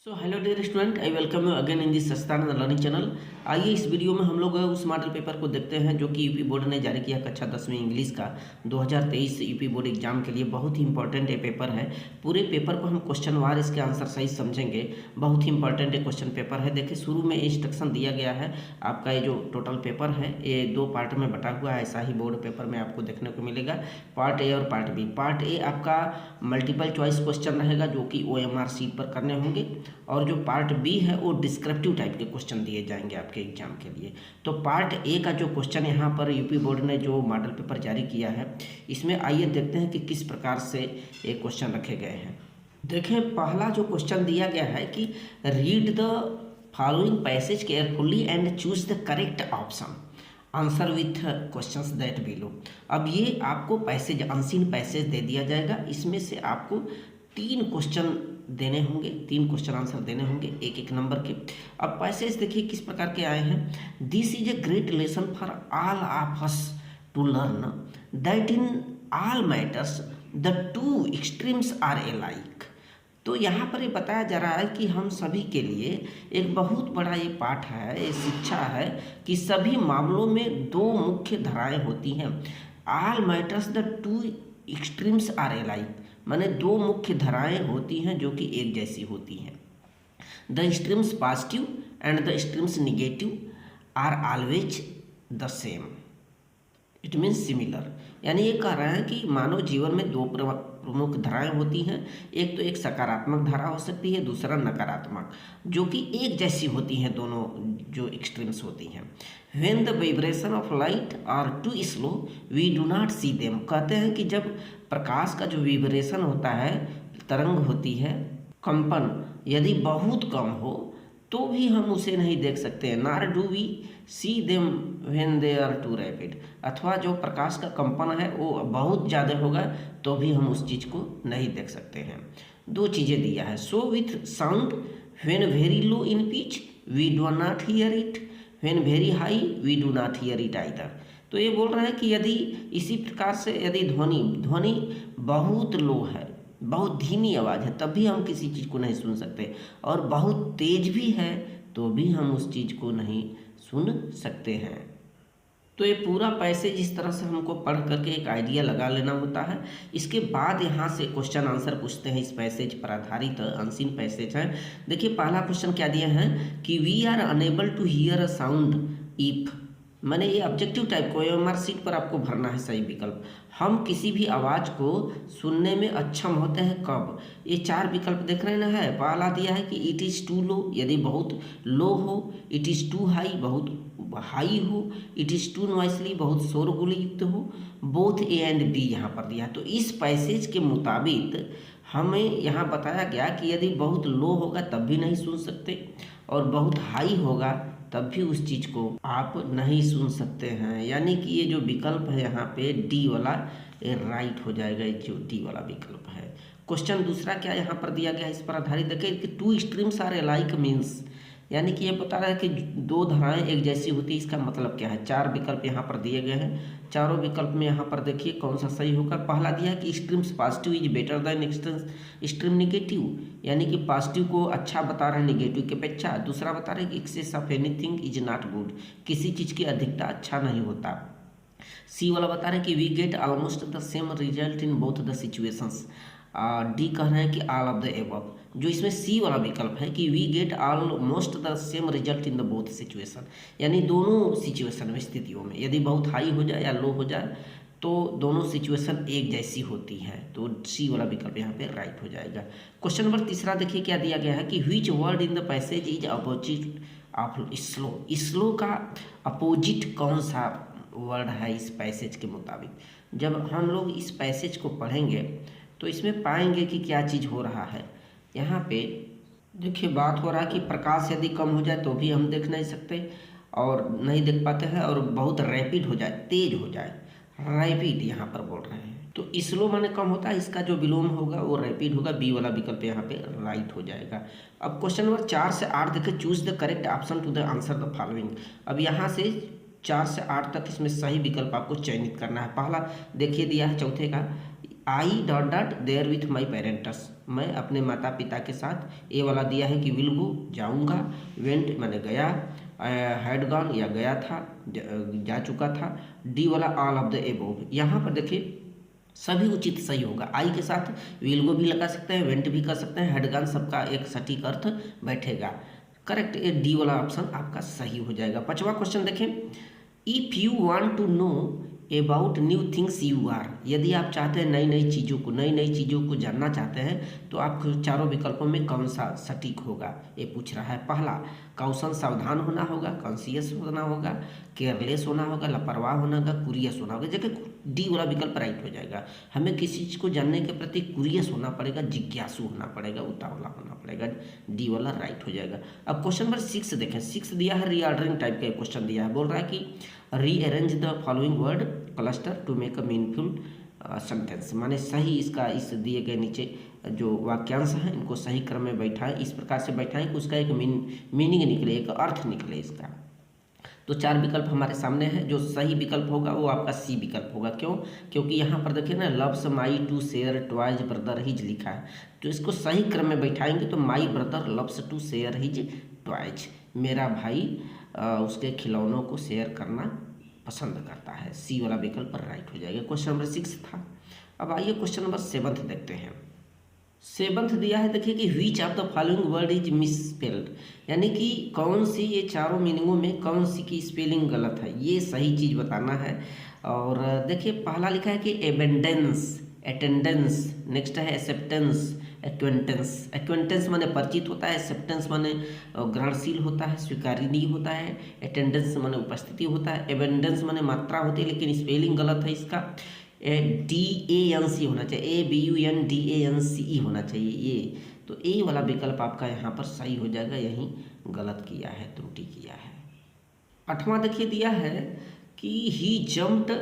So hello dear student, I welcome you again in this Sastanand learning channel. आइए इस video में हम लोग उस मॉडल पेपर को देखते हैं जो कि यूपी बोर्ड ने जारी किया कक्षा 10वीं इंग्लिश का 2023 यूपी बोर्ड एग्जाम के लिए। बहुत ही इंपॉर्टेंट ये पेपर है। पूरे पेपर को हम क्वेश्चन वार इसके आंसर सही समझेंगे। बहुत ही इंपॉर्टेंट ये क्वेश्चन पेपर है। देखिए शुरू में इंस्ट्रक्शन दिया गया है। आपका ये जो टोटल पेपर है ये 2 पार्ट में बटा हुआ है। ऐसा ही बोर्ड पेपर में आपको देखने को मिलेगा, पार्ट ए और पार्ट बी। पार्ट ए आपका मल्टीपल चॉइस क्वेश्चन रहेगा जो कि OMR शीट पर करने होंगे, और जो पार्ट बी है वो डिस्क्रिप्टिव टाइप के क्वेश्चन दिए जाएंगे आपके एग्जाम के लिए। तो पार्ट ए का जो क्वेश्चन यहाँ पर यूपी बोर्ड ने जो मॉडल पेपर जारी किया है, इसमें आइए देखते हैं कि किस प्रकार से ये क्वेश्चन रखे गए हैं। देखें, पहला जो क्वेश्चन दिया गया है कि read the following passage carefully and choose the correct option, answer with questions that below. अब ये आपको पैसेज, अनसीन पैसेज दे दिया जाएगा। इसमें से आपको 3 क्वेश्चन देने होंगे, 3 क्वेश्चन आंसर देने होंगे एक एक नंबर के। अब पैसेज देखिए किस प्रकार के आए हैं। This is a great lesson for all of us to learn that in all matters the two extremes are alike. तो यहाँ पर ये बताया जा रहा है कि हम सभी के लिए एक बहुत बड़ा ये पाठ है, ये शिक्षा है कि सभी मामलों में 2 मुख्य धाराएं होती हैं। All matters the two extremes are alike, माने 2 मुख्य धाराएं होती हैं जो कि एक जैसी होती हैं। The streams positive and the streams negative are always the same, it means similar. यानी ये कह रहे हैं कि मानव जीवन में 2 प्रमुख धाराएं होती हैं। एक तो एक सकारात्मक धारा हो सकती है, दूसरा नकारात्मक, जो कि एक जैसी होती हैं दोनों जो एक्सट्रीम्स होती हैं। When the vibration of light are too slow we do not see them. कहते हैं कि जब प्रकाश का जो वाइब्रेशन होता है, तरंग होती है, कंपन यदि बहुत कम हो तो भी हम उसे नहीं देख सकते हैं। Nor do we see them when they are too rapid. अथवा जो प्रकाश का कंपन है वो बहुत ज़्यादा होगा तो भी हम उस चीज़ को नहीं देख सकते हैं। 2 चीज़ें दिया है। So with sound when very low in pitch we do not hear it, when very high we do not hear it either. तो ये बोल रहे हैं कि यदि इसी प्रकार से यदि ध्वनि बहुत लो है, बहुत धीमी आवाज़ है, तब भी हम किसी चीज़ को नहीं सुन सकते, और बहुत तेज भी है तो भी हम उस चीज़ को नहीं सुन सकते हैं। तो ये पूरा पैसेज इस तरह से हमको पढ़ करके एक आइडिया लगा लेना होता है। इसके बाद यहाँ से क्वेश्चन आंसर पूछते हैं। इस पैसेज पर आधारित अनसीन पैसेज है। देखिए पहला क्वेश्चन क्या दिया है कि we are unable to hear a sound if, मैंने ये ऑब्जेक्टिव टाइप को OMR शीट पर आपको भरना है सही विकल्प। हम किसी भी आवाज़ को सुनने में अक्षम होते हैं कब। ये 4 विकल्प देख रहे ना है। पहला दिया है कि इट इज़ टू लो, यदि बहुत लो हो, इट इज़ टू हाई, बहुत हाई हो, इट इज़ टू नॉइसली, बहुत शोरगुल युक्त हो, बोथ A एंड B यहाँ पर दिया है। तो इस पैसेज के मुताबिक हमें यहाँ बताया गया कि यदि बहुत लो होगा तब भी नहीं सुन सकते, और बहुत हाई होगा तब भी उस चीज़ को आप नहीं सुन सकते हैं। यानी कि ये जो विकल्प है यहाँ पे D वाला, ये राइट हो जाएगा। ये जो D वाला विकल्प है। क्वेश्चन दूसरा क्या यहाँ पर दिया गया है, इस पर आधारित देखिए कि 2 स्ट्रीम्स आर एलाइक मीन्स, यानी कि ये बता रहा है कि 2 धाराएं एक जैसी होती है। इसका मतलब क्या है। 4 विकल्प यहाँ पर दिए गए हैं। चारों विकल्प में यहाँ पर देखिए कौन सा सही होगा। पहला दिया है कि streams positive is better than stream negative, यानी कि पॉजिटिव को अच्छा बता रहे हैं निगेटिव की अपेक्षा। दूसरा बता रहे हैं कि excess of anything is not good, किसी चीज़ की अधिकता अच्छा नहीं होता। C वाला बता रहे हैं कि we get almost the same result in both the situations. D कह रहे हैं कि ऑल ऑफ द एबव। जो इसमें C वाला विकल्प है कि we get almost the same result in the both situation, यानी दोनों सिचुएशन में, स्थितियों में, यदि बहुत हाई हो जाए या लो हो जाए तो दोनों सिचुएशन एक जैसी होती है। तो C वाला विकल्प यहाँ पे राइट हो जाएगा। क्वेश्चन नंबर तीसरा देखिए क्या दिया गया है कि which word in the passage is opposite of slow. Slow का अपोजिट कौन सा वर्ड है इस पैसेज के मुताबिक। जब हम लोग इस पैसेज को पढ़ेंगे तो इसमें पाएंगे कि क्या चीज़ हो रहा है। यहाँ पे देखिए बात हो रहा है कि प्रकाश यदि कम हो जाए तो भी हम देख नहीं सकते और नहीं देख पाते हैं, और बहुत रैपिड हो जाए, तेज हो जाए, रैपिड यहाँ पर बोल रहे हैं। तो स्लो माने कम होता है, इसका जो विलोम होगा वो रैपिड होगा। B वाला विकल्प यहाँ पे राइट हो जाएगा। अब क्वेश्चन नंबर 4 से 8 देखिए, choose the correct option to the answer the following. अब यहाँ से 4 से 8 तक इसमें सही विकल्प आपको चयनित करना है। पहला देखिए दिया है चौथे का I dot dot there with my parents, मैं अपने माता पिता के साथ। ए वाला दिया है कि विल गो, जाऊँगा। वेंट मैंने गया। हैड गॉन या गया था, जा चुका था। डी वाला ऑल ऑफ द एबोव। यहाँ पर देखिए सभी उचित सही होगा। आई के साथ विल गो भी लगा सकते हैं, वेंट भी कर सकते हैं, हैड गॉन, सबका एक सटीक अर्थ बैठेगा। करेक्ट, ये डी वाला ऑप्शन आपका सही हो जाएगा। 5वां क्वेश्चन देखें, if you want to know about new things you are, यदि आप चाहते हैं नई नई चीज़ों को जानना चाहते हैं तो आप चारों विकल्पों में कौन सा सटीक होगा, ये पूछ रहा है। पहला, कौशन सावधान होना होगा, कॉन्शियस होना होगा, केयरलेस होना होगा, लापरवाह होना होगा, कुरियस होना होगा। जगह डी वाला विकल्प राइट हो जाएगा। हमें किसी चीज़ को जानने के प्रति कुरियस होना पड़ेगा, जिज्ञासु होना पड़ेगा, उतावला होना पड़ेगा। डी वाला राइट हो जाएगा। अब क्वेश्चन नंबर 6 देखें। 6 दिया है रीऑर्डरिंग टाइप का क्वेश्चन दिया है। बोल रहा है कि rearrange the following word cluster to make a meaningful sentence, माने सही इसका इस दिए गए नीचे जो वाक्यांश हैं इनको सही क्रम में बैठाएं, इस प्रकार से बैठाएं कि उसका एक मीनिंग निकले, एक अर्थ निकले इसका। तो 4 विकल्प हमारे सामने हैं। जो सही विकल्प होगा वो आपका सी विकल्प होगा। क्यों? क्योंकि यहाँ पर देखिए ना, loves my to share toys brother his लिखा है, तो इसको सही क्रम में बैठाएंगे तो my brother loves to share his toys, मेरा भाई उसके खिलौनों को शेयर करना पसंद करता है। सी वाला विकल्प राइट हो जाएगा। क्वेश्चन नंबर 6 था। अब आइए क्वेश्चन नंबर 7 देखते हैं। 7 दिया है, देखिए कि which of the following word is misspelled, यानी कि कौन सी ये चारों मीनिंगों में कौन सी की स्पेलिंग गलत है, ये सही चीज़ बताना है। और देखिए पहला लिखा है कि एबेंडेंस, अटेंडेंस, नेक्स्ट है एक्सेप्टेंस, एक्वेंटेंस। एक्वेंटेंस माने परिचित होता है, एक्सेप्टेंस माने ग्रहणशील होता है, स्वीकार्य होता है, अटेंडेंस माने उपस्थिति होता है, एबेंडेंस माने मात्रा होती है, लेकिन स्पेलिंग गलत है इसका। DANC होना चाहिए, ABUNDANCE होना चाहिए ये। तो ए वाला विकल्प आपका यहाँ पर सही हो जाएगा, यहीं गलत किया है, त्रुटि किया है। 8वां देखिए दिया है कि he jumped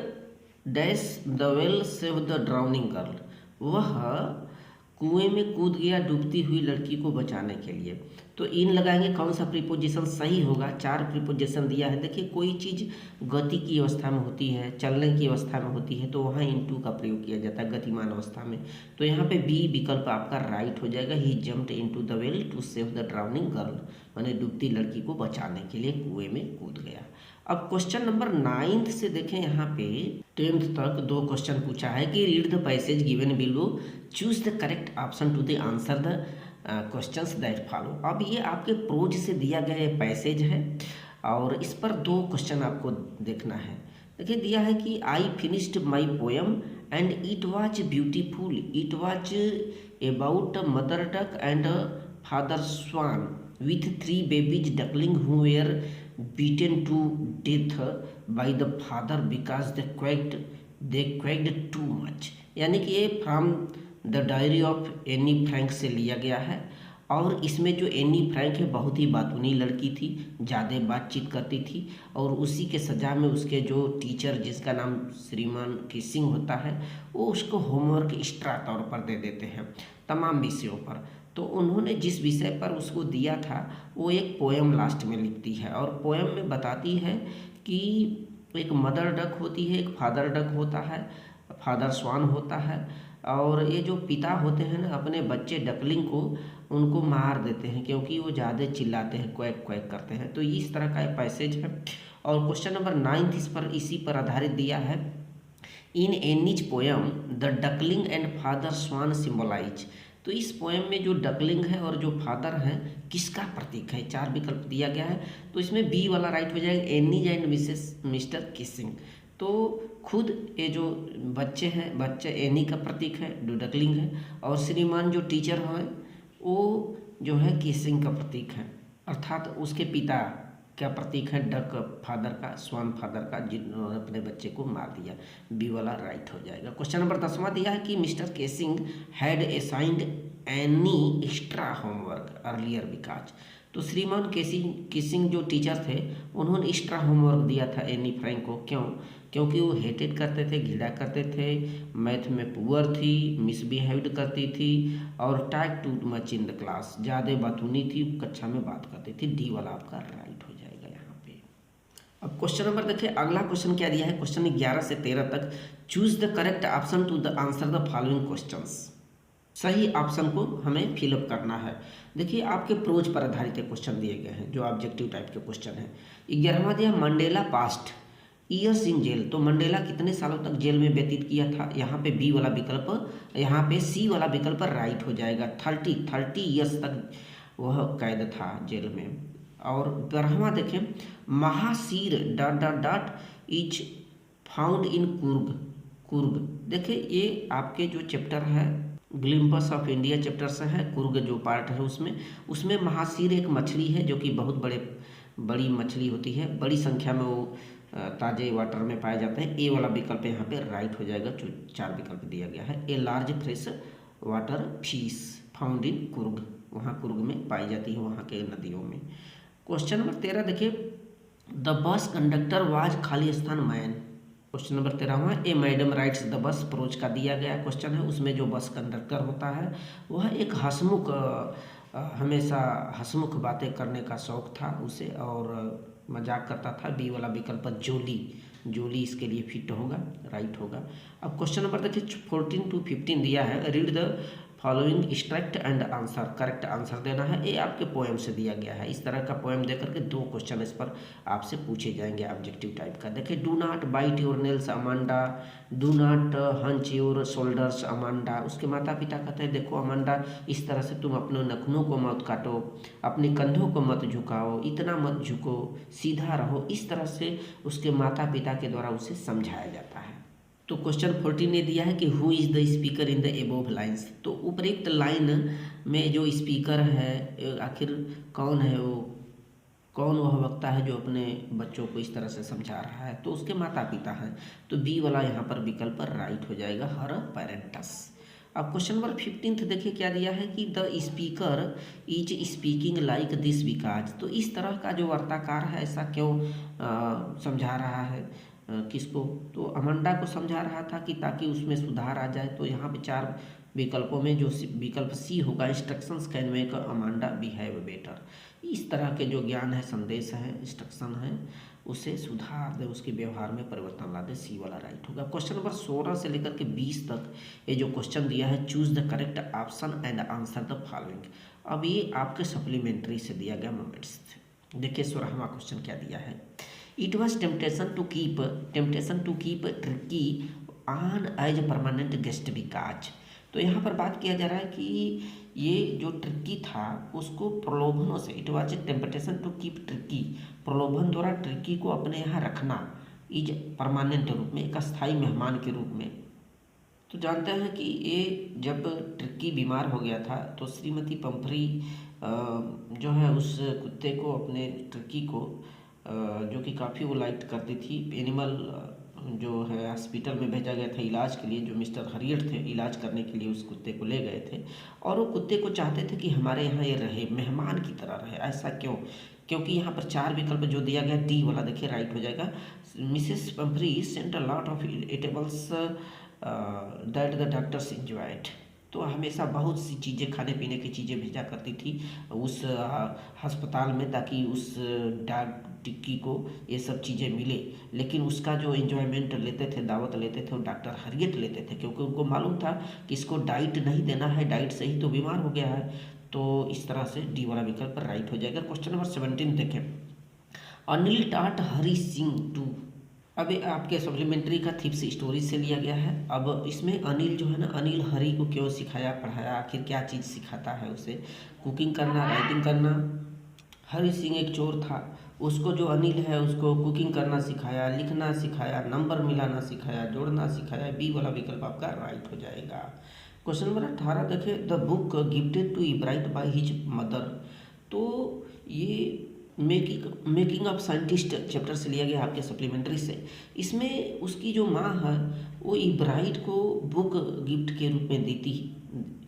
dash the well save the drowning girl, वह कुएं में कूद गया डूबती हुई लड़की को बचाने के लिए। तो इन लगाएंगे, कौन सा प्रीपोजिशन सही होगा। 4 प्रीपोजिशन दिया है। देखिए कोई चीज़ गति की अवस्था में होती है, चलने की अवस्था में होती है, तो वहाँ इनटू का प्रयोग किया जाता है गतिमान अवस्था में। तो यहाँ पे बी विकल्प आपका राइट हो जाएगा। He jumped into the well to save the drowning girl, माने डूबती लड़की को बचाने के लिए कुएं में कूद गया। अब क्वेश्चन नंबर 9 से देखें, यहाँ पे 10th तक 2 क्वेश्चन पूछा है कि read the passage given below, choose the correct option to the answer the questions that follow. अब ये आपके प्रोज से दिया गया पैसेज है और इस पर 2 क्वेश्चन आपको देखना है। देखिए दिया है कि I finished my poem and it was beautiful, it was about mother duck and father swan with 3 babies duckling who were beaten to death by the father because they quaked too much। यानी कि ये from the diary of Anne Frank से लिया गया है। और इसमें जो एनी फ्रैंक है बहुत ही बातूनी लड़की थी, ज़्यादा बातचीत करती थी, और उसी के सज़ा में उसके जो टीचर जिसका नाम श्रीमान किसिंग होता है, वो उसको होमवर्क एक्स्ट्रा तौर पर दे देते हैं तमाम विषयों पर। तो उन्होंने जिस विषय पर उसको दिया था वो एक पोएम लास्ट में लिखती है, और पोएम में बताती है कि एक मदर डक होती है, एक फादर डक होता है, फादर स्वान होता है, और ये जो पिता होते हैं ना अपने बच्चे डकलिंग को उनको मार देते हैं क्योंकि वो ज़्यादा चिल्लाते हैं, क्वैक क्वैक करते हैं। तो इस तरह का एक पैसेज है। और क्वेश्चन नंबर 9 इसी पर आधारित दिया है। In Annie's poem the duckling and father swan symbolise, तो इस पोएम में जो डकलिंग है और जो फादर हैं किसका प्रतीक है। 4 विकल्प दिया गया है, तो इसमें बी वाला राइट हो जाएगा, एनीज एंड मिस्टर किसिंग। तो खुद ये जो बच्चे हैं, बच्चे एनी का प्रतीक है, जो डकलिंग है, और श्रीमान जो टीचर हैं वो जो है किसिंग का प्रतीक है, अर्थात उसके पिता क्या प्रतीक है, डक फादर का, स्वान फादर का, जिन्होंने अपने बच्चे को मार दिया। बी वाला राइट हो जाएगा। क्वेश्चन नंबर 10वां दिया है कि mister casing had assigned any extra homework earlier because, तो श्रीमान किसिंग जो टीचर थे उन्होंने एक्स्ट्रा होमवर्क दिया था एनी फ्रैंक को। क्यों? क्योंकि वो हेटेड करते थे, घृणा करते थे, मैथ में पुअर थी, मिसबिहेव्ड करती थी, और talk too much in the class, ज़्यादा बातूनी थी, कक्षा में बात करती थी। डी वाला आपका राइट हो जाएगा यहाँ पे। अब क्वेश्चन नंबर देखिए, अगला क्वेश्चन क्या दिया है, क्वेश्चन 11 से 13 तक। Choose the correct option to the answer the following questions. सही ऑप्शन को हमें फिलअप करना है। देखिए आपके प्रोज पर आधारित क्वेश्चन दिए गए हैं जो ऑब्जेक्टिव टाइप के क्वेश्चन हैं। 11वां दिया, Mandela passed years in jail. तो मंडेला कितने सालों तक जेल में व्यतीत किया था, यहाँ पे बी वाला विकल्प, यहाँ पे सी वाला विकल्प राइट हो जाएगा। 30 ईयर्स तक वह कैद था जेल में। और 12वां देखें, mahseer dot dot dot is found in Coorg. Coorg देखिए ये आपके जो चैप्टर है ग्लिम्पस ऑफ इंडिया चैप्टर से है, कुर्ग जो पार्ट है उसमें महासीर एक मछली है जो कि बहुत बड़ी मछली होती है, बड़ी संख्या में वो ताजे वाटर में पाए जाते हैं। ए वाला विकल्प यहाँ पे राइट हो जाएगा, जो 4 विकल्प दिया गया है। A large fresh water fish found in Coorg, वहाँ कुर्ग में पाई जाती है, वहाँ के नदियों में। क्वेश्चन नंबर 13 देखिए, द बस कंडक्टर वाज खाली स्थान मैन। क्वेश्चन नंबर 13वां, a madam writes the bus, prose का दिया गया क्वेश्चन है। उसमें जो बस कंडक्टर होता है वह एक हंसमुख, हमेशा हंसमुख बातें करने का शौक था उसे और मजाक करता था। बी वाला विकल्प जोली इसके लिए फिट होगा, राइट होगा। अब क्वेश्चन नंबर देखिए 14 to 15 दिया है, read the following struct and answer, correct answer देना है। ये आपके पोएम से दिया गया है। इस तरह का पोएम देकर के 2 क्वेश्चन इस पर आपसे पूछे जाएंगे ऑब्जेक्टिव टाइप का। देखिए, do not bite your nails Amanda, do not hunch your shoulders Amanda. उसके माता पिता कहते हैं देखो अमांडा, इस तरह से तुम अपने नखनों को मत काटो, अपने कंधों को मत झुकाओ, इतना मत झुको, सीधा रहो। इस तरह से उसके माता पिता के द्वारा उसे समझाया जाता है। तो क्वेश्चन 14 ने दिया है कि who is the speaker in the above lines. तो उपरोक्त लाइन में जो स्पीकर है आखिर कौन है, वो कौन वह वक्ता है जो अपने बच्चों को इस तरह से समझा रहा है, तो उसके माता पिता हैं। तो बी वाला यहाँ पर विकल्प राइट हो जाएगा, हर पेरेंटस। अब क्वेश्चन नंबर 15 देखिए क्या दिया है कि the speaker is speaking like this because. तो इस तरह का जो वार्ताकार है ऐसा क्यों समझा रहा है किसको, तो अमांडा को समझा रहा था कि ताकि उसमें सुधार आ जाए। तो यहाँ पे 4 विकल्पों में जो विकल्प सी होगा, instructions can make Amanda behave better. इस तरह के जो ज्ञान है, संदेश है, इंस्ट्रक्शन है, उसे सुधार दे, उसके व्यवहार में परिवर्तन ला दे, सी वाला राइट होगा। क्वेश्चन नंबर 16 से लेकर के 20 तक ये जो क्वेश्चन दिया है, choose the correct option and answer the following. अब ये आपके सप्लीमेंट्री से दिया गया मोमेंट्स थे। देखिए 16वां क्वेश्चन क्या दिया है, it was temptation to keep Tricki on as permanent guest because. तो यहाँ पर बात किया जा रहा है कि ये जो ट्रिकी था उसको प्रलोभनों से, it was temptation to keep Tricki, प्रलोभन द्वारा ट्रिकी को अपने यहाँ रखना, इज परमानेंट रूप में, एक अस्थायी मेहमान के रूप में। तो जानते हैं कि ये जब ट्रिकी बीमार हो गया था तो श्रीमती पंपरी जो है उस कुत्ते को, अपने ट्रिकी को जो कि काफ़ी वो लाइक करती थी, एनिमल जो है हॉस्पिटल में भेजा गया था इलाज के लिए, जो मिस्टर हरियट थे इलाज करने के लिए उस कुत्ते को ले गए थे। और वो कुत्ते को चाहते थे कि हमारे यहाँ ये रहे, मेहमान की तरह रहे। ऐसा क्यों, क्योंकि यहाँ पर 4 विकल्प जो दिया गया, डी वाला देखिए राइट हो जाएगा। Mrs Pumphrey sent a lot of eatables that the doctors enjoyed. तो हमेशा बहुत सी चीज़ें, खाने पीने की चीज़ें भेजा करती थी उस अस्पताल में, ताकि उस डॉग टिक्की को ये सब चीज़ें मिले। लेकिन उसका जो एंजॉयमेंट लेते थे, दावत लेते थे, वो डॉक्टर हरियट लेते थे, क्योंकि उनको मालूम था कि इसको डाइट नहीं देना है, डाइट से ही तो बीमार हो गया है। तो इस तरह से डी वाला विकल्प राइट हो जाएगा। क्वेश्चन नंबर 17 देखें, अनिल टाट हरी सिंह टू। अब आपके सप्लीमेंट्री का थिप्स स्टोरी से लिया गया है। अब इसमें अनिल जो है ना, अनिल हरी को क्यों सिखाया, पढ़ाया, आखिर क्या चीज़ सिखाता है उसे, कुकिंग करना, राइटिंग करना। हरी सिंह एक चोर था, उसको जो अनिल है उसको कुकिंग करना सिखाया, लिखना सिखाया, नंबर मिलाना सिखाया, जोड़ना सिखाया। बी वाला विकल्प आपका राइट हो जाएगा। क्वेश्चन नंबर 18 देखिए, the book gifted to Ebright by his mother. तो ये मेकिंग ऑफ साइंटिस्ट चैप्टर से लिया गया आपके सप्लीमेंट्री से। इसमें उसकी जो माँ है वो इब्राइट को बुक गिफ्ट के रूप में देती,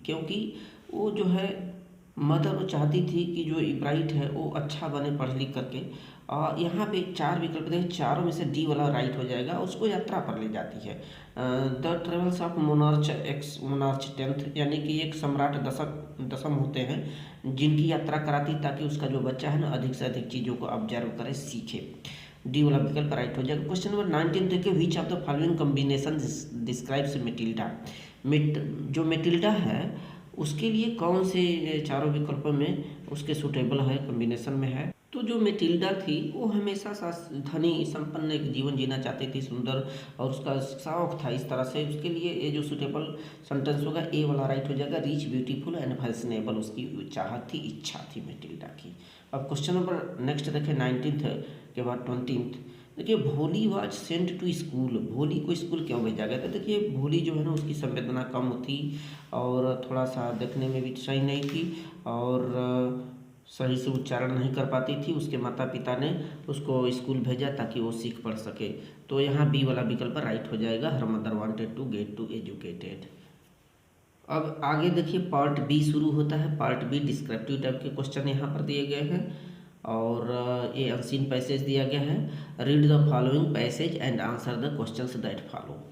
क्योंकि वो जो है मदर वो चाहती थी कि जो इब्राइट है वो अच्छा बने पढ़ लिख करके। और यहाँ पे 4 विकल्प दें, चारों में से डी वाला राइट हो जाएगा। उसको यात्रा पर ले जाती है, the travels of monarch x monarch 10th, यानी कि एक सम्राट दसम होते हैं जिनकी यात्रा कराती, ताकि उसका जो बच्चा है ना अधिक से अधिक चीज़ों को ऑब्जर्व करे, सीखे। डी वाला विकल्प राइट हो जाएगा। क्वेश्चन नंबर 19 देखिए, which of the following combination describes Matilda. जो मेटिल्डा है उसके लिए कौन से चारों विकल्पों में उसके सुटेबल है, कॉम्बिनेशन में है। तो जो मेटिल्डा थी वो हमेशा धनी संपन्न एक जीवन जीना चाहती थी, सुंदर, और उसका शौक था इस तरह से। उसके लिए ये जो सुटेबल सेंटेंस होगा ए वाला राइट हो जाएगा। रिच, ब्यूटीफुल एंड फैशनेबल उसकी चाहत थी, इच्छा थी मेटिल्डा की। अब क्वेश्चन नंबर नेक्स्ट देखिए 19th के बाद 20th। देखिए, भोली वाज सेंट टू स्कूल। भोली को स्कूल क्यों भेजा गया था। देखिए, भोली जो है ना उसकी संवेदना कम थी और थोड़ा सा देखने में भी सही नहीं थी और सही से उच्चारण नहीं कर पाती थी। उसके माता पिता ने उसको स्कूल भेजा ताकि वो सीख पढ़ सके। तो यहाँ बी वाला विकल्प राइट हो जाएगा। Her mother wanted to get to educated. अब आगे देखिए, पार्ट बी शुरू होता है। पार्ट बी डिस्क्रिप्टिव टाइप के क्वेश्चन यहाँ पर दिए गए हैं और ये अनसीन पैसेज दिया गया है। Read the following passage and answer the questions that follow.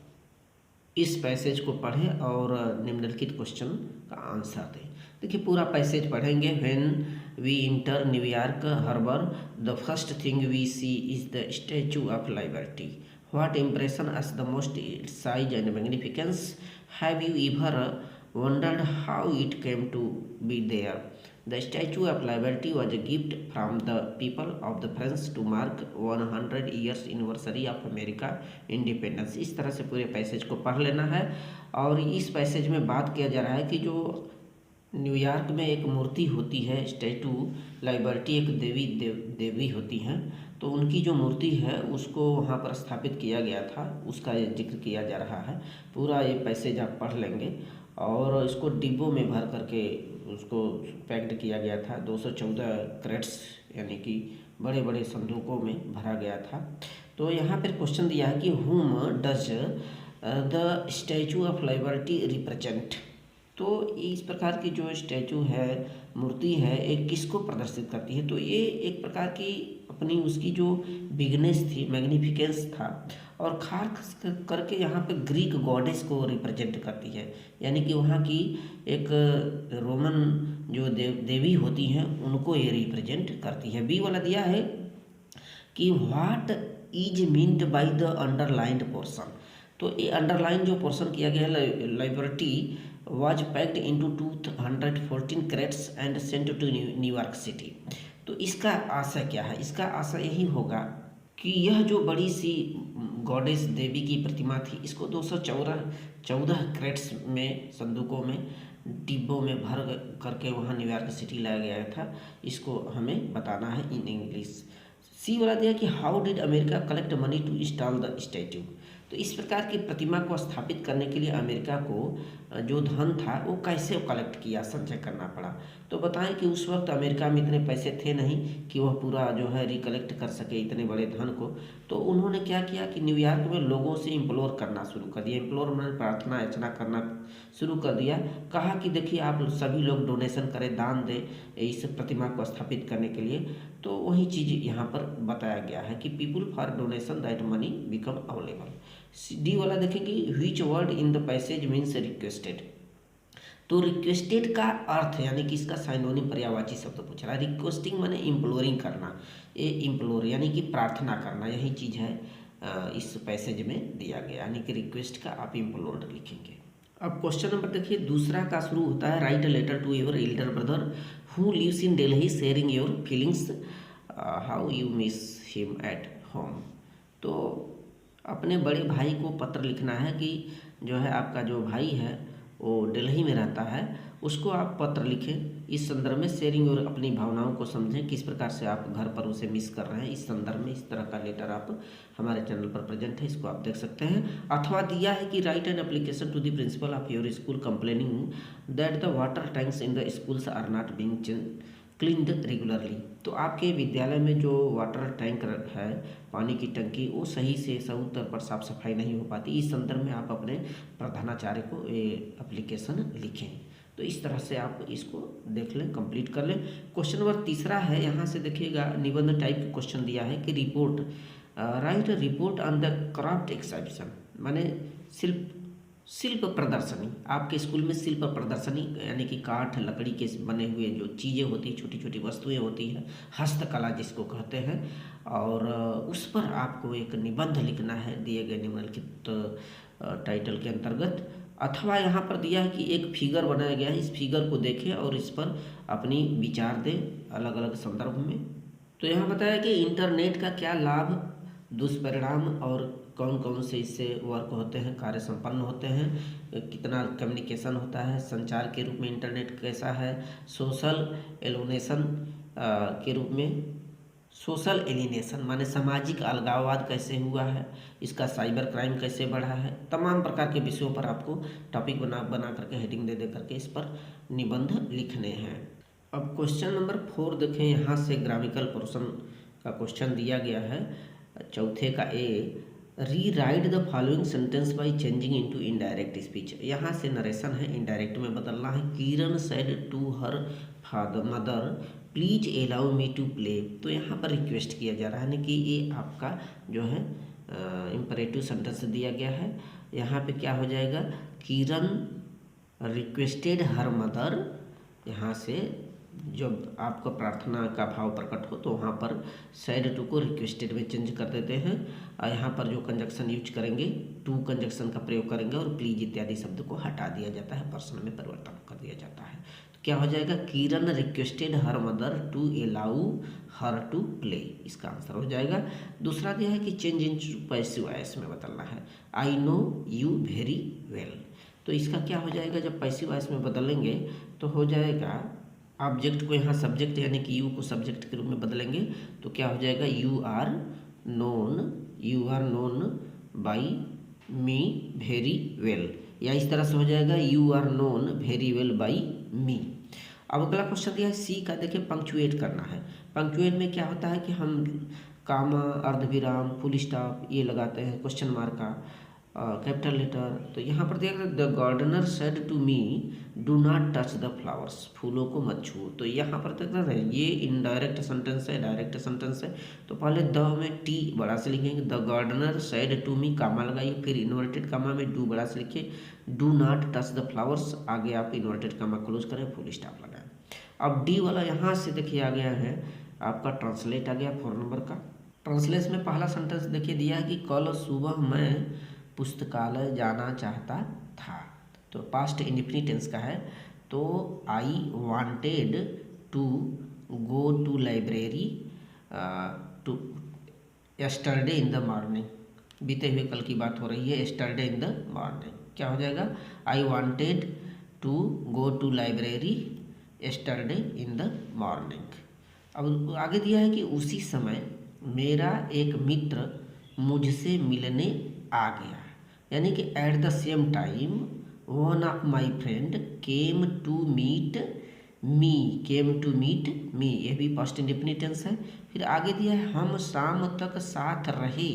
इस पैसेज को पढ़ें और निम्नलिखित क्वेश्चन का आंसर दें। देखिए, पूरा पैसेज पढ़ेंगे। When we enter New York harbour the first thing we see is the Statue of Liberty. What impression us the most its size and magnificence. Have you ever wondered how it came to be there. The Statue of Liberty was a gift from the people of the France to mark 100 years anniversary of America independence। इस तरह से पूरे passage को पढ़ लेना है। और इस पैसेज में बात किया जा रहा है कि जो न्यूयॉर्क में एक मूर्ति होती है, स्टैचू लिबर्टी, एक देवी होती हैं, तो उनकी जो मूर्ति है उसको वहाँ पर स्थापित किया गया था, उसका ये जिक्र किया जा रहा है। पूरा ये पैसेज आप पढ़ लेंगे और इसको डिब्बों में भर करके उसको पैक्ड किया गया था। 214 क्रेट्स यानी कि बड़े बड़े संदूकों में भरा गया था। तो यहाँ पर क्वेश्चन दिया है कि whom does the Statue of liberty represent. तो इस प्रकार की जो स्टैचू है, मूर्ति है, एक किसको प्रदर्शित करती है। तो ये एक प्रकार की अपनी उसकी जो बिगनेस थी, मैग्निफिकेंस था, और खास करके यहाँ पे ग्रीक गॉडेस को रिप्रेजेंट करती है। यानी कि वहाँ की एक रोमन जो देवी होती हैं उनको ये रिप्रेजेंट करती है। बी वाला दिया है कि what is meant by the underlined portion. तो ये अंडरलाइन जो पोर्शन किया गया है, liberty was packed into 214 crates and sent to New York city. तो इसका आशय क्या है। इसका आशय यही होगा कि यह जो बड़ी सी गॉडेस देवी की प्रतिमा थी, इसको 214 क्रेट्स में, संदूकों में, डिब्बों में भर करके वहाँ न्यूयॉर्क सिटी लाया गया था। इसको हमें बताना है इन इंग्लिश। सी वाला दिया कि how did America collect money to install the statue. तो इस प्रकार की प्रतिमा को स्थापित करने के लिए अमेरिका को जो धन था वो कैसे कलेक्ट किया, संचय करना पड़ा। तो बताएं कि उस वक्त अमेरिका में इतने पैसे थे नहीं कि वह पूरा जो है रिकलेक्ट कर सके इतने बड़े धन को। तो उन्होंने क्या किया कि न्यूयॉर्क में लोगों से इम्प्लोर करना शुरू कर दिया। इम्प्लोर मैंने प्रार्थना याचना करना शुरू कर दिया। कहा कि देखिए आप सभी लोग डोनेशन करें, दान दें इस प्रतिमा को स्थापित करने के लिए। तो वही चीज़ यहाँ पर बताया गया है कि people for donation that money become available. D वाला देखेंगे which word in the passage means requested. तो रिक्वेस्टेड का अर्थ यानी कि इसका साइनोनिम पर्यायवाची शब्द पूछ रहा है। रिक्वेस्टिंग माने इम्प्लोरिंग करना, ये इम्प्लोर यानी कि प्रार्थना करना, यही चीज़ है इस पैसेज में दिया गया। यानी कि रिक्वेस्ट का आप इम्प्लोर लिखेंगे। अब क्वेश्चन नंबर देखिए, दूसरा का शुरू होता है write a letter to your elder brother who lives in Delhi sharing your feelings how you miss him at home. तो अपने बड़े भाई को पत्र लिखना है कि जो है आपका जो भाई है वो दिल्ली में रहता है, उसको आप पत्र लिखें इस संदर्भ में। शेयरिंग और अपनी भावनाओं को समझें, किस प्रकार से आप घर पर उसे मिस कर रहे हैं, इस संदर्भ में इस तरह का लेटर आप हमारे चैनल पर प्रेजेंट है, इसको आप देख सकते हैं। अथवा दिया है कि write an application to the principal of your school complaining that the water tanks in the schools are not being cleaned regularly. तो आपके विद्यालय में जो वाटर टैंक है, पानी की टंकी, वो सही से सही पर साफ सफाई नहीं हो पाती। इस संदर्भ में आप अपने प्रधानाचार्य को ये एप्लीकेशन लिखें। तो इस तरह से आप इसको देख लें, कंप्लीट कर लें। क्वेश्चन नंबर तीसरा है, यहाँ से देखिएगा निबंध टाइप का क्वेश्चन दिया है कि report right report on the craft exhibition, माने शिल्प शिल्प प्रदर्शनी, आपके स्कूल में शिल्प प्रदर्शनी यानी कि काठ लकड़ी के बने हुए जो चीज़ें होती हैं, छोटी छोटी वस्तुएं होती हैं, हस्तकला जिसको कहते हैं, और उस पर आपको एक निबंध लिखना है दिए गए निम्नलिखित टाइटल के अंतर्गत। अथवा यहाँ पर दिया है कि एक फिगर बनाया गया है, इस फिगर को देखें और इस पर अपनी विचार दें अलग अलग संदर्भ में। तो यहाँ बताया कि इंटरनेट का क्या लाभ, दुष्परिणाम और कौन कौन से इससे वर्क होते हैं, कार्य संपन्न होते हैं, कितना कम्युनिकेशन होता है, संचार के रूप में इंटरनेट कैसा है, सोशल एलिनेशन के रूप में, सोशल एलिनेशन माने सामाजिक अलगाववाद कैसे हुआ है, इसका साइबर क्राइम कैसे बढ़ा है, तमाम प्रकार के विषयों पर आपको टॉपिक बना करके हेडिंग दे करके इस पर निबंध लिखने हैं। अब क्वेश्चन नंबर 4 देखें, यहाँ से ग्रामिकल पोर्शन का क्वेश्चन दिया गया है, चौथे का A, rewrite the following sentence by changing into indirect speech. यहाँ से नरेशन है, इनडायरेक्ट में बदलना है। Kiran said to her father mother please allow me to play. तो यहाँ पर रिक्वेस्ट किया जा रहा है, कि ये आपका जो है इम्परेटिव सेंटेंस दिया गया है। यहाँ पे क्या हो जाएगा, किरण रिक्वेस्टेड हर मदर, यहाँ से जब आपको प्रार्थना का भाव प्रकट हो तो वहाँ पर सैड टू को रिक्वेस्टेड में चेंज कर देते हैं, और यहाँ पर जो कंजक्शन यूज करेंगे टू कंजक्शन का प्रयोग करेंगे और प्लीज इत्यादि शब्द को हटा दिया जाता है, पर्सन में परिवर्तन कर दिया जाता है। तो क्या हो जाएगा, Kiran requested her mother to allow her to play, इसका आंसर हो जाएगा। दूसरा दिया है कि चेंज इन पैसिव वॉइस में बदलना है, I know you very well. तो इसका क्या हो जाएगा, जब पैसिव वॉइस में बदलेंगे तो हो जाएगा, ऑब्जेक्ट को यहाँ सब्जेक्ट यानी कि यू को सब्जेक्ट के रूप में बदलेंगे तो क्या हो जाएगा, you are known by me very well, या इस तरह से हो जाएगा, you are known very well by me. अब अगला क्वेश्चन दिया है सी का, देखिए पंक्चुएट करना है। पंक्चुएट में क्या होता है कि हम कामा, अर्धविराम, फुल स्टॉप ये लगाते हैं, क्वेश्चन मार्क का कैपिटल लेटर। तो यहाँ पर देखिए, the gardener said to me do not touch the flowers, फूलों को मत छुओ। तो यहाँ पर देख रहे हैं ये इनडायरेक्ट सेंटेंस है, डायरेक्ट सेंटेंस है। तो पहले द में टी बड़ा से लिखेंगे, the gardener said to me, comma लगाइए, फिर इन्वर्टेड कामा में डू बड़ा से लिखिए, do not touch the flowers, आगे आप इन्वर्टेड कामा क्लोज करें, फुल स्टॉप लगाएं। अब डी वाला यहाँ से देखिए आ गया है आपका ट्रांसलेट आ गया 4 नंबर का। ट्रांसलेट में पहला सेंटेंस देखिए दिया है कि कल सुबह मैं पुस्तकालय जाना चाहता था। तो पास्ट इंडेफिनिट टेंस का है, तो I wanted to go to library to yesterday in the morning, बीते हुए कल की बात हो रही है, यस्टरडे इन द मॉर्निंग। क्या हो जाएगा, I wanted to go to library yesterday in the morning. अब आगे दिया है कि उसी समय मेरा एक मित्र मुझसे मिलने आ गया, यानी कि at the same time one of my friend came to meet me, ये भी पास्ट इंडेफिनिट टेंस है। फिर आगे दिया है हम शाम तक साथ रहे,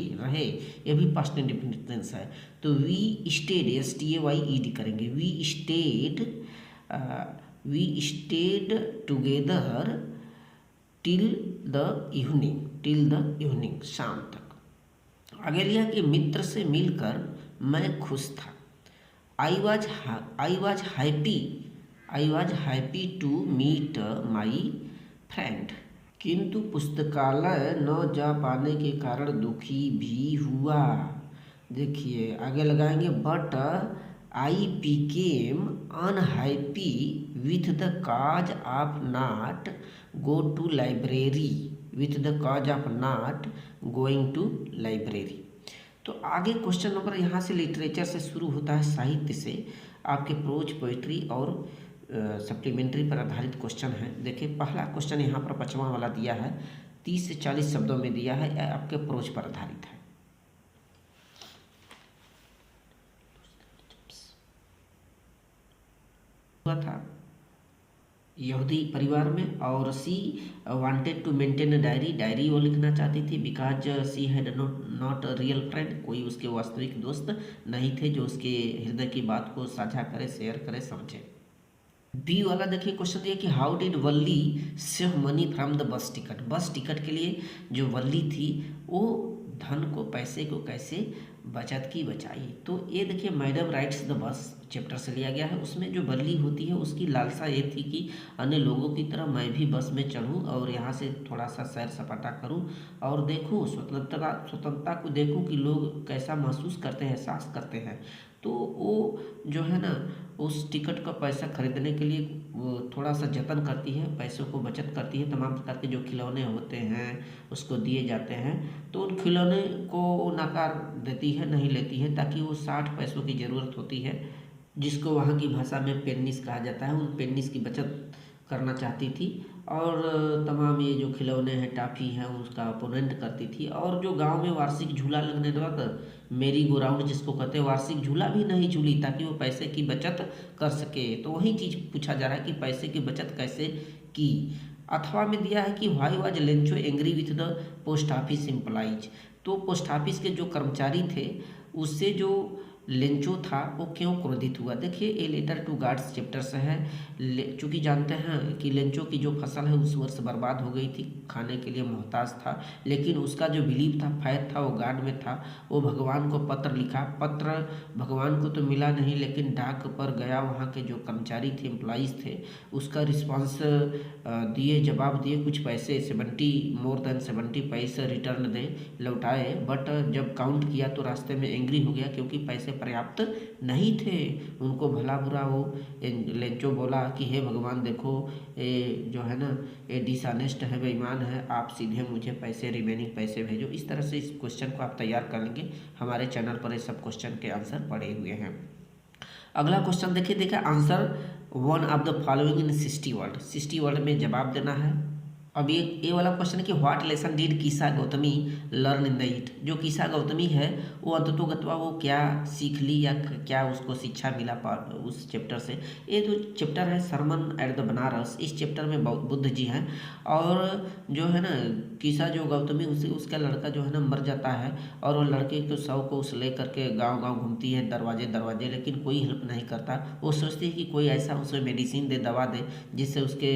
ये भी पास्ट इंडेफिनिट टेंस है। तो वी स्टेड, STAYED करेंगे, we stayed together till the evening, शाम तक। आगे लिया कि मित्र से मिलकर मैं खुश था, I was happy to meet my friend, किंतु पुस्तकालय न जा पाने के कारण दुखी भी हुआ। देखिए आगे लगाएंगे, but I became unhappy with the cause of not go to library, going to library. तो आगे क्वेश्चन नंबर यहाँ से लिटरेचर से शुरू होता है, साहित्य से आपके प्रोज, पोइट्री और सप्लीमेंट्री पर आधारित क्वेश्चन है। देखिए पहला क्वेश्चन यहाँ पर 5वां वाला दिया है, 30 से 40 शब्दों में दिया है, आपके प्रोज पर आधारित है। था यहूदी परिवार में, और सी वांटेड टू मेंटेन डायरी वो लिखना चाहती थी, because she had not real friend, कोई उसके वास्तविक दोस्त नहीं थे जो उसके हृदय की बात को साझा करे, शेयर करे, समझे। बी वाला देखिए क्वेश्चन दिया कि how did Valli save money from the bus ticket, बस टिकट के लिए जो वल्ली थी वो धन को, पैसे को कैसे बचत की बचाई। तो ये देखिए madam rides the bus chapter से लिया गया है। उसमें जो बल्ली होती है उसकी लालसा ये थी कि अन्य लोगों की तरह मैं भी बस में चढ़ूं और यहाँ से थोड़ा सा सैर सपाटा करूं और देखूं, स्वतंत्रता को देखूं कि लोग कैसा महसूस करते हैं, एहसास करते हैं। तो वो जो है ना उस टिकट का पैसा खरीदने के लिए वो थोड़ा सा जतन करती है, पैसों को बचत करती है। तमाम प्रकार के जो खिलौने होते हैं उसको दिए जाते हैं, तो उन खिलौने को नकार देती है, नहीं लेती है, ताकि वो 60 पैसों की ज़रूरत होती है जिसको वहाँ की भाषा में पेन्निस कहा जाता है, उन पेन्निस की बचत करना चाहती थी। और तमाम ये जो खिलौने हैं, टाफी हैं, उसका अपोनेंट करती थी। और जो गांव में वार्षिक झूला लगने लगा था, मेरी गो राउंड जिसको कहते हैं, वार्षिक झूला भी नहीं झूली ताकि वो पैसे की बचत कर सके। तो वही चीज़ पूछा जा रहा है कि पैसे की बचत कैसे की। अथवा में दिया है कि why was Lencho angry with the post office employees. तो पोस्ट ऑफिस के जो कर्मचारी थे उससे जो लेंचो था वो क्यों क्रोधित हुआ। देखिए a letter to God's chapter से है। चूँकि जानते हैं कि लेंचो की जो फसल है उस वर्ष बर्बाद हो गई थी, खाने के लिए मोहताज था, लेकिन उसका जो बिलीव था, फायद था, वो गार्ड में था। वो भगवान को पत्र लिखा, पत्र भगवान को तो मिला नहीं लेकिन डाक पर गया। वहाँ के जो कर्मचारी थे, एम्प्लॉइज़ थे, उसका रिस्पॉन्स दिए, जवाब दिए, कुछ पैसे 70 पैसे रिटर्न दे, लौटाए। बट जब काउंट किया तो रास्ते में एंग्री हो गया क्योंकि पैसे पर्याप्त नहीं थे। उनको भला बुरा वो लेंचो बोला कि हे भगवान देखो, ये जो है ना ये डिसऑनेस्ट है, बेईमान है, आप सीधे मुझे पैसे, रिमेनिंग पैसे भेजो। इस तरह से इस क्वेश्चन को आप तैयार कर लेंगे। हमारे चैनल पर ये सब क्वेश्चन के आंसर पड़े हुए हैं। अगला क्वेश्चन देखिए answer one of the following in 60 word. 60 word में जवाब देना है। अब ये वाला क्वेश्चन है कि what lesson did कीसा Gautami learn in the it. जो कीसा गौतमी है वो अंततोगत्वा वो क्या सीख ली या क्या उसको शिक्षा मिला उस चैप्टर से। ये जो चैप्टर है सरमन एट द बनारस, इस चैप्टर में बुद्ध जी हैं और जो है ना कीसा जो गौतमी उसका लड़का जो है ना मर जाता है और वो लड़के के शव को उस ले करके गाँव गाँव घूमती है, दरवाजे, लेकिन कोई हेल्प नहीं करता। वो सोचती है कि कोई ऐसा उसे मेडिसिन दे, दवा दे जिससे उसके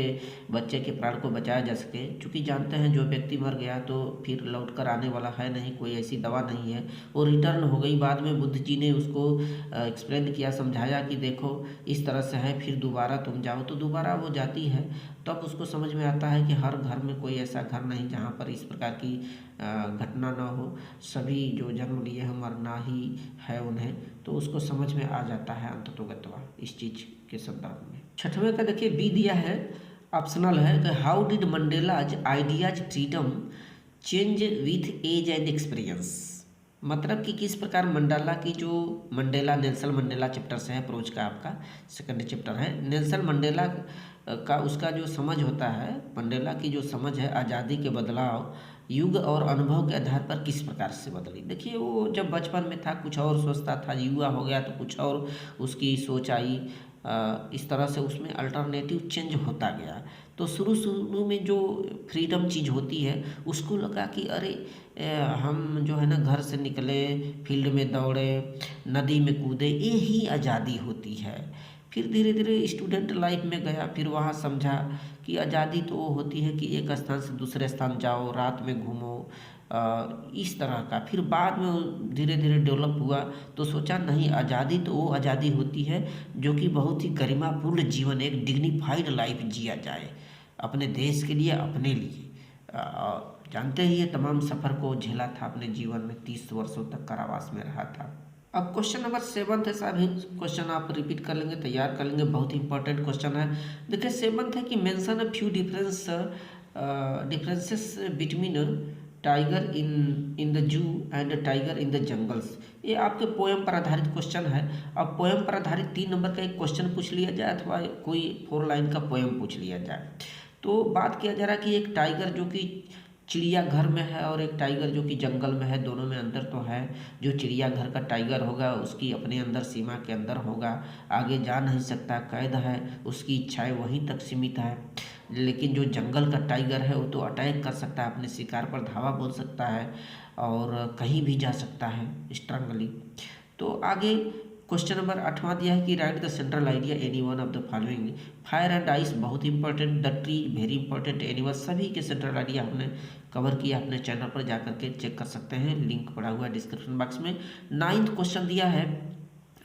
बच्चे के प्राण को बचाया जा सके। चूँकि जानते हैं जो व्यक्ति मर गया तो फिर लौट कर आने वाला है नहीं, कोई ऐसी दवा नहीं है। वो रिटर्न हो गई। बाद में बुद्ध जी ने उसको एक्सप्लेन किया, समझाया कि देखो इस तरह से है, फिर दोबारा तुम जाओ। तो दोबारा वो जाती है, तब उसको समझ में आता है कि हर घर में कोई ऐसा घर नहीं जहाँ पर इस प्रकार की घटना ना हो। सभी जो जन्म लिए हैं मरना ही है उन्हें। तो उसको समझ में आ जाता है अंततोगत्वा इस चीज़ के संदर्भ में। छठवें का देखिए बी दिया है, ऑप्शनल है कि how did Mandela's ideas freedom change with age and experience. मतलब कि किस प्रकार मंडेला नेल्सन मंडेला चैप्टर से है, अप्रोच का आपका सेकंड चैप्टर है। नेल्सन मंडेला का उसका जो समझ होता है, मंडेला की जो समझ है आज़ादी के बदलाव युग और अनुभव के आधार पर किस प्रकार से बदली। देखिए वो जब बचपन में था कुछ और सोचता था, युवा हो गया तो कुछ और उसकी सोच आई। इस तरह से उसमें अल्टरनेटिव चेंज होता गया। तो शुरू में जो फ्रीडम चीज़ होती है उसको लगा कि अरे हम जो है ना घर से निकले, फील्ड में दौड़े, नदी में कूदे, ये ही आज़ादी होती है। फिर धीरे धीरे स्टूडेंट लाइफ में गया, फिर वहाँ समझा कि आज़ादी तो वो होती है कि एक स्थान से दूसरे स्थान जाओ, रात में घूमो, इस तरह का। फिर बाद में धीरे धीरे डेवलप हुआ तो सोचा नहीं, आज़ादी तो वो आज़ादी होती है जो कि बहुत ही गरिमापूर्ण जीवन, एक डिग्निफाइड लाइफ जिया जाए अपने देश के लिए, अपने लिए। जानते ही ये तमाम सफ़र को झेला था अपने जीवन में, 30 वर्षों तक कारावास में रहा था। अब क्वेश्चन नंबर 7 है साहब, क्वेश्चन आप रिपीट कर लेंगे, तैयार कर लेंगे, बहुत इंपॉर्टेंट क्वेश्चन है। देखिए 7 है कि mention a few differences between tiger in the zoo and tiger in the jungles. ये आपके पोएम पर आधारित क्वेश्चन है। अब पोएम पर आधारित 3 नंबर का एक क्वेश्चन पूछ लिया जाए अथवा कोई 4 लाइन का पोएम पूछ लिया जाए। तो बात किया जा रहा है कि एक टाइगर जो कि चिड़ियाघर में है और एक टाइगर जो कि जंगल में है, दोनों में अंतर तो है। जो चिड़ियाघर का टाइगर होगा उसकी अपने अंदर सीमा के अंदर होगा, आगे जा नहीं सकता, कैद है, उसकी इच्छाएं वहीं तक सीमित है। लेकिन जो जंगल का टाइगर है वो तो अटैक कर सकता है, अपने शिकार पर धावा बोल सकता है और कहीं भी जा सकता है स्ट्रांगली। तो आगे क्वेश्चन नंबर 8वां दिया है कि write the central idea any one of the following. Fire and ice बहुत important, the tree very important, animal, सभी के सेंट्रल आइडिया हमने कवर किया, अपने चैनल पर जाकर के चेक कर सकते हैं, लिंक पड़ा हुआ है डिस्क्रिप्शन बॉक्स में। 9th क्वेश्चन दिया है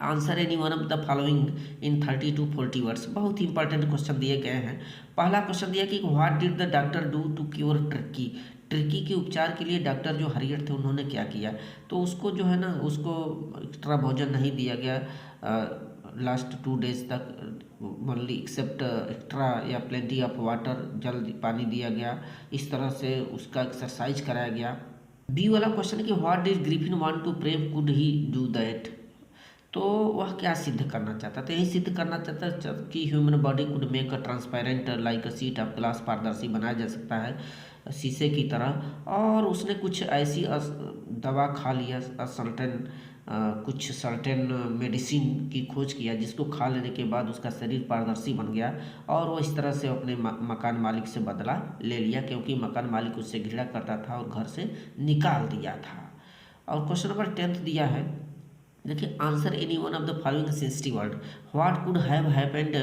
answer any one of the following in 30 to 40 words. बहुत ही इंपॉर्टेंट क्वेश्चन दिए गए हैं। पहला क्वेश्चन दिया कि what did the doctor do to cure Tricki. Tricki के उपचार के लिए डॉक्टर जो हरियर थे उन्होंने क्या किया, तो उसको जो है ना उसको एक्स्ट्रा भोजन नहीं दिया गया लास्ट 2 days तक, ओनली एक्सेप्ट एक्स्ट्रा या प्लेंटी ऑफ वाटर, जल पानी दिया गया, इस तरह से उसका एक्सरसाइज कराया गया। बी वाला क्वेश्चन कि what did Griffin want to prove, could he do that, तो वह क्या सिद्ध करना चाहता था, यही सिद्ध करना चाहता था कि human body could make a transparent like a sheet of glass, पारदर्शी बनाया जा सकता है शीशे की तरह। और उसने कुछ ऐसी दवा खा लिया, कुछ सर्टेन मेडिसिन की खोज किया जिसको खा लेने के बाद उसका शरीर पारदर्शी बन गया, और वो इस तरह से अपने मकान मालिक से बदला ले लिया, क्योंकि मकान मालिक उससे घृणा करता था और घर से निकाल दिया था। और क्वेश्चन नंबर 10th दिया है, देखिए answer any one of the following sensitive word. What could have happened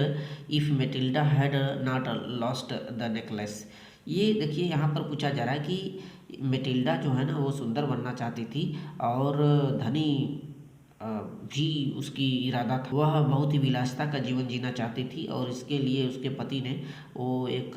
if Matilda had not lost the necklace. ये देखिए यहाँ पर पूछा जा रहा है कि मेटिल्डा जो है ना वो सुंदर बनना चाहती थी और धनी भी उसकी इरादा था, वह बहुत ही विलासिता का जीवन जीना चाहती थी, और इसके लिए उसके पति ने वो एक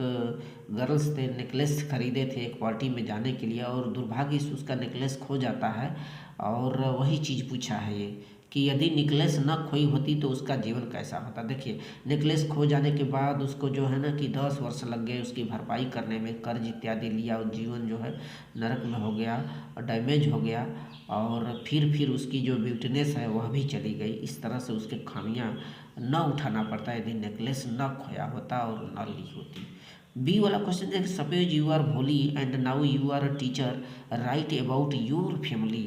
गर्ल्स थे नेकलेस खरीदे थे एक पार्टी में जाने के लिए, और दुर्भाग्य से उसका नेकलेस खो जाता है। और वही चीज़ पूछा है ये कि यदि नेकलेस न खोई होती तो उसका जीवन कैसा होता। देखिए नेकलेस खो जाने के बाद उसको जो है ना कि 10 वर्ष लग गए उसकी भरपाई करने में, कर्ज इत्यादि लिया, और जीवन जो है नरक में हो गया और डैमेज हो गया, और फिर उसकी जो ब्यूटीनेस है वह भी चली गई। इस तरह से उसके खामियां न उठाना पड़ता यदि नेकलेस न खोया होता और न ली होती। बी वाला क्वेश्चन देखिए, suppose you are Bholi and now you are a teacher, write about your family.